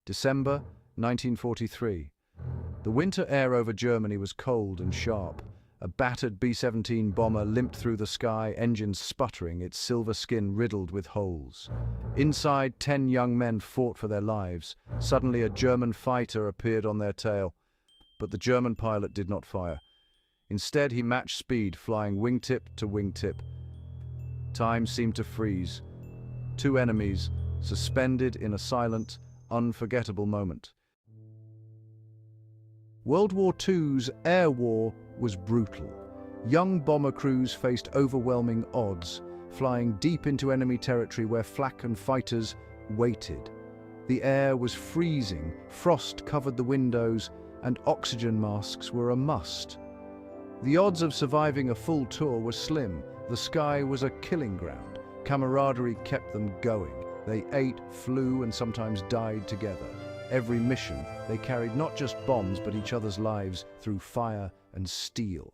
December 1943. The winter air over Germany was cold and sharp. A battered B-17 bomber limped through the sky, engines sputtering, its silver skin riddled with holes. Inside, 10 young men fought for their lives. Suddenly, a German fighter appeared on their tail, but the German pilot did not fire. Instead, he matched speed, flying wingtip to wingtip. Time seemed to freeze. Two enemies, suspended in a silent, unforgettable moment. World War II's air war was brutal. Young bomber crews faced overwhelming odds, flying deep into enemy territory where flak and fighters waited. The air was freezing, frost covered the windows, and oxygen masks were a must. The odds of surviving a full tour were slim. The sky was a killing ground. Camaraderie kept them going. They ate, flew, and sometimes died together. Every mission, they carried not just bombs, but each other's lives through fire and steel.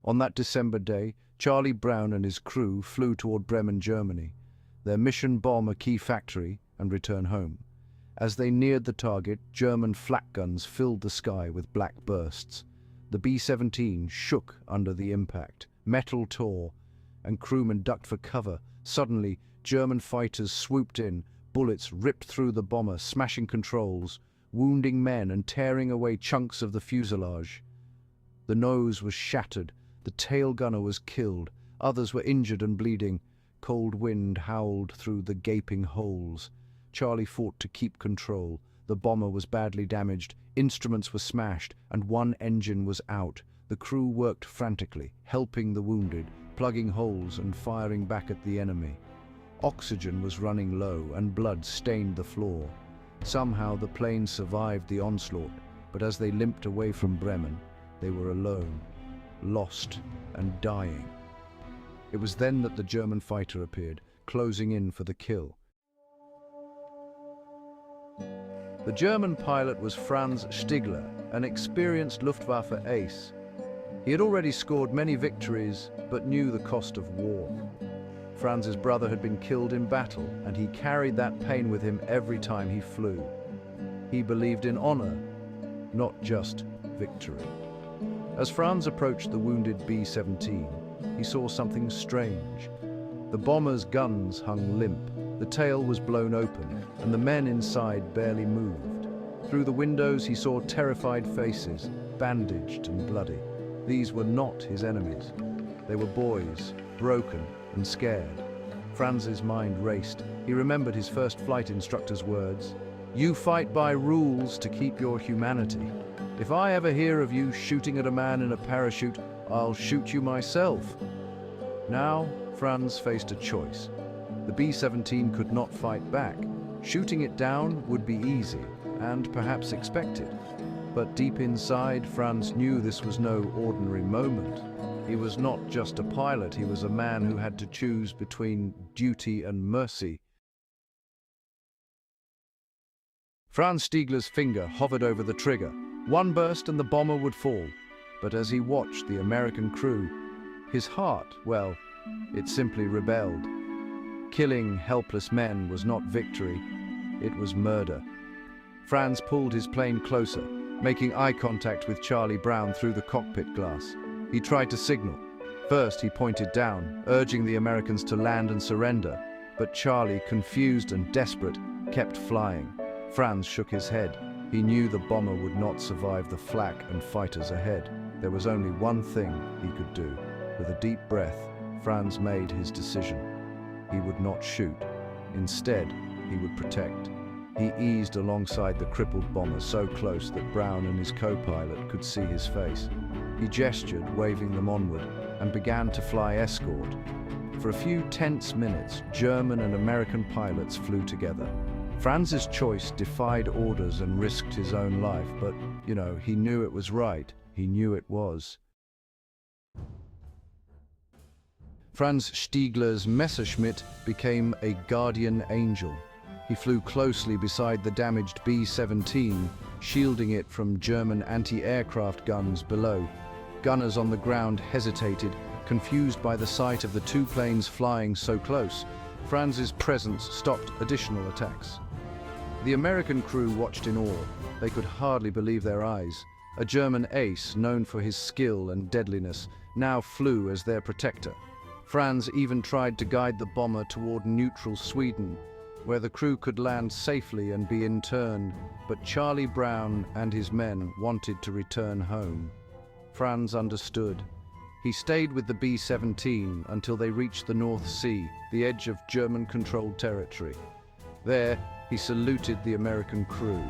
On that December day, Charlie Brown and his crew flew toward Bremen, Germany. Their mission: bomb a key factory and return home. As they neared the target, German flak guns filled the sky with black bursts. The B-17 shook under the impact. Metal tore, and crewmen ducked for cover. Suddenly, German fighters swooped in. Bullets ripped through the bomber, smashing controls, wounding men and tearing away chunks of the fuselage. The nose was shattered. The tail gunner was killed. Others were injured and bleeding. Cold wind howled through the gaping holes. Charlie fought to keep control. The bomber was badly damaged. Instruments were smashed, and one engine was out. The crew worked frantically, helping the wounded, plugging holes and firing back at the enemy. Oxygen was running low, and blood stained the floor. Somehow the plane survived the onslaught, but as they limped away from Bremen, they were alone, lost and dying. It was then that the German fighter appeared, closing in for the kill. The German pilot was Franz Stigler, an experienced Luftwaffe ace. He had already scored many victories, but knew the cost of war. Franz's brother had been killed in battle, and he carried that pain with him every time he flew. He believed in honor, not just victory. As Franz approached the wounded B-17, he saw something strange. The bomber's guns hung limp, the tail was blown open, and the men inside barely moved. Through the windows he saw terrified faces, bandaged and bloody. These were not his enemies. They were boys, broken and scared. Franz's mind raced. He remembered his first flight instructor's words: "You fight by rules to keep your humanity. If I ever hear of you shooting at a man in a parachute, I'll shoot you myself." Now, Franz faced a choice. The B-17 could not fight back. Shooting it down would be easy, and perhaps expected. But deep inside, Franz knew this was no ordinary moment. He was not just a pilot, he was a man who had to choose between duty and mercy. Franz Stigler's finger hovered over the trigger. One burst and the bomber would fall. But as he watched the American crew, his heart, well, it simply rebelled. Killing helpless men was not victory, it was murder. Franz pulled his plane closer, making eye contact with Charlie Brown through the cockpit glass. He tried to signal. First, he pointed down, urging the Americans to land and surrender. But Charlie, confused and desperate, kept flying. Franz shook his head. He knew the bomber would not survive the flak and fighters ahead. There was only one thing he could do. With a deep breath, Franz made his decision. He would not shoot. Instead, he would protect. He eased alongside the crippled bomber so close that Brown and his co-pilot could see his face. He gestured, waving them onward, and began to fly escort. For a few tense minutes, German and American pilots flew together. Franz's choice defied orders and risked his own life, but, he knew it was right. He knew it was. Franz Stigler's Messerschmitt became a guardian angel. He flew closely beside the damaged B-17, shielding it from German anti-aircraft guns below. Gunners on the ground hesitated, confused by the sight of the two planes flying so close. Franz's presence stopped additional attacks. The American crew watched in awe. They could hardly believe their eyes. A German ace, known for his skill and deadliness, now flew as their protector. Franz even tried to guide the bomber toward neutral Sweden, where the crew could land safely and be interned, but Charlie Brown and his men wanted to return home. Franz understood. He stayed with the B-17 until they reached the North Sea, the edge of German-controlled territory. There, he saluted the American crew.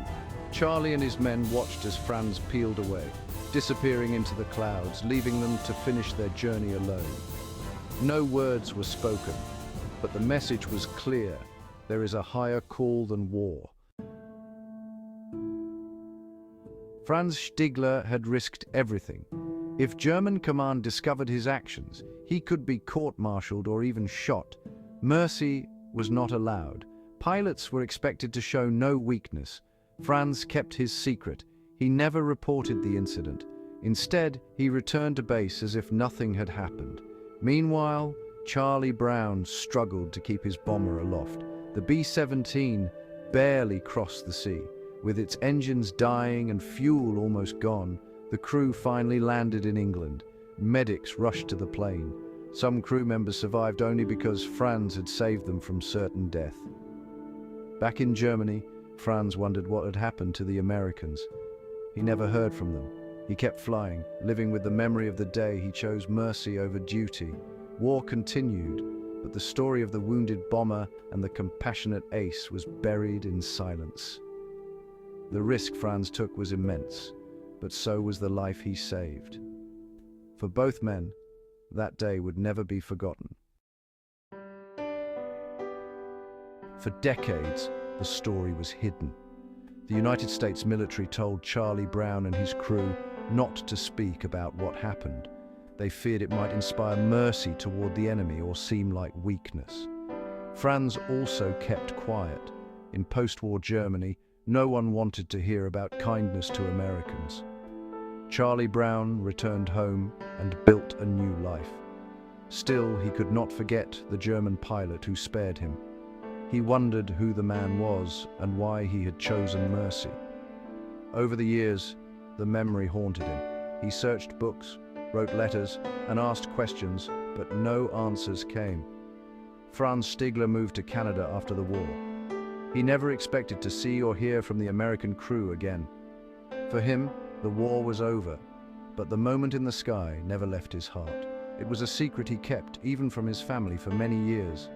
Charlie and his men watched as Franz peeled away, disappearing into the clouds, leaving them to finish their journey alone. No words were spoken, but the message was clear. There is a higher call than war. Franz Stigler had risked everything. If German command discovered his actions, he could be court-martialed or even shot. Mercy was not allowed. Pilots were expected to show no weakness. Franz kept his secret. He never reported the incident. Instead, he returned to base as if nothing had happened. Meanwhile, Charlie Brown struggled to keep his bomber aloft. The B-17 barely crossed the sea. With its engines dying and fuel almost gone, the crew finally landed in England. Medics rushed to the plane. Some crew members survived only because Franz had saved them from certain death. Back in Germany, Franz wondered what had happened to the Americans. He never heard from them. He kept flying, living with the memory of the day he chose mercy over duty. War continued, but the story of the wounded bomber and the compassionate ace was buried in silence. The risk Franz took was immense, but so was the life he saved. For both men, that day would never be forgotten. For decades, the story was hidden. The United States military told Charlie Brown and his crew not to speak about what happened. They feared it might inspire mercy toward the enemy or seem like weakness. Franz also kept quiet. In post-war Germany, no one wanted to hear about kindness to Americans. Charlie Brown returned home and built a new life. Still, he could not forget the German pilot who spared him. He wondered who the man was and why he had chosen mercy. Over the years, the memory haunted him. He searched books, wrote letters, and asked questions, but no answers came. Franz Stigler moved to Canada after the war. He never expected to see or hear from the American crew again. For him, the war was over, but the moment in the sky never left his heart. It was a secret he kept, even from his family, for many years.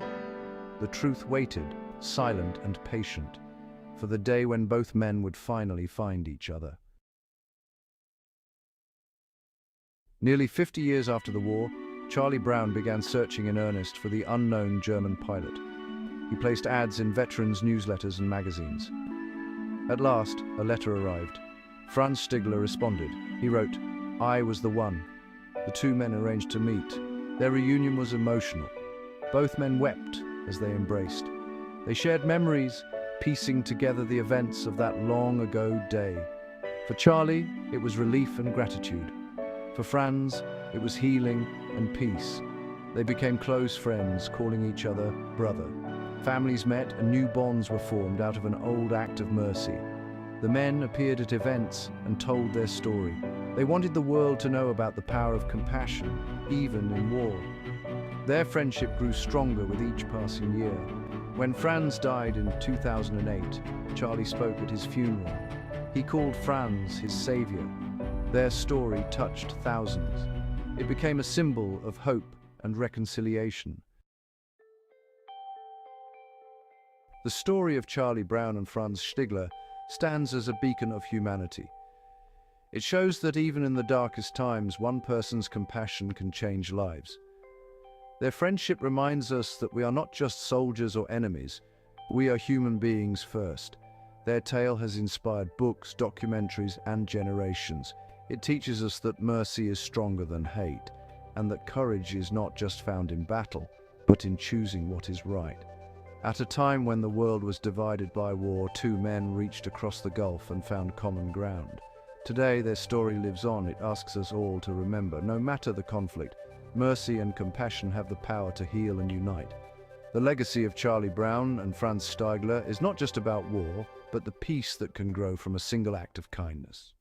The truth waited, silent and patient, for the day when both men would finally find each other. Nearly 50 years after the war, Charlie Brown began searching in earnest for the unknown German pilot. He placed ads in veterans' newsletters and magazines. At last, a letter arrived. Franz Stigler responded. He wrote, "I was the one." The two men arranged to meet. Their reunion was emotional. Both men wept as they embraced. They shared memories, piecing together the events of that long-ago day. For Charlie, it was relief and gratitude. For Franz, it was healing and peace. They became close friends, calling each other brother. Families met and new bonds were formed out of an old act of mercy. The men appeared at events and told their story. They wanted the world to know about the power of compassion, even in war. Their friendship grew stronger with each passing year. When Franz died in 2008, Charlie spoke at his funeral. He called Franz his savior. Their story touched thousands. It became a symbol of hope and reconciliation. The story of Charlie Brown and Franz Stigler stands as a beacon of humanity. It shows that even in the darkest times, one person's compassion can change lives. Their friendship reminds us that we are not just soldiers or enemies, we are human beings first. Their tale has inspired books, documentaries, and generations. It teaches us that mercy is stronger than hate, and that courage is not just found in battle, but in choosing what is right. At a time when the world was divided by war, two men reached across the gulf and found common ground. Today, their story lives on. It asks us all to remember, no matter the conflict, mercy and compassion have the power to heal and unite. The legacy of Charlie Brown and Franz Stigler is not just about war, but the peace that can grow from a single act of kindness.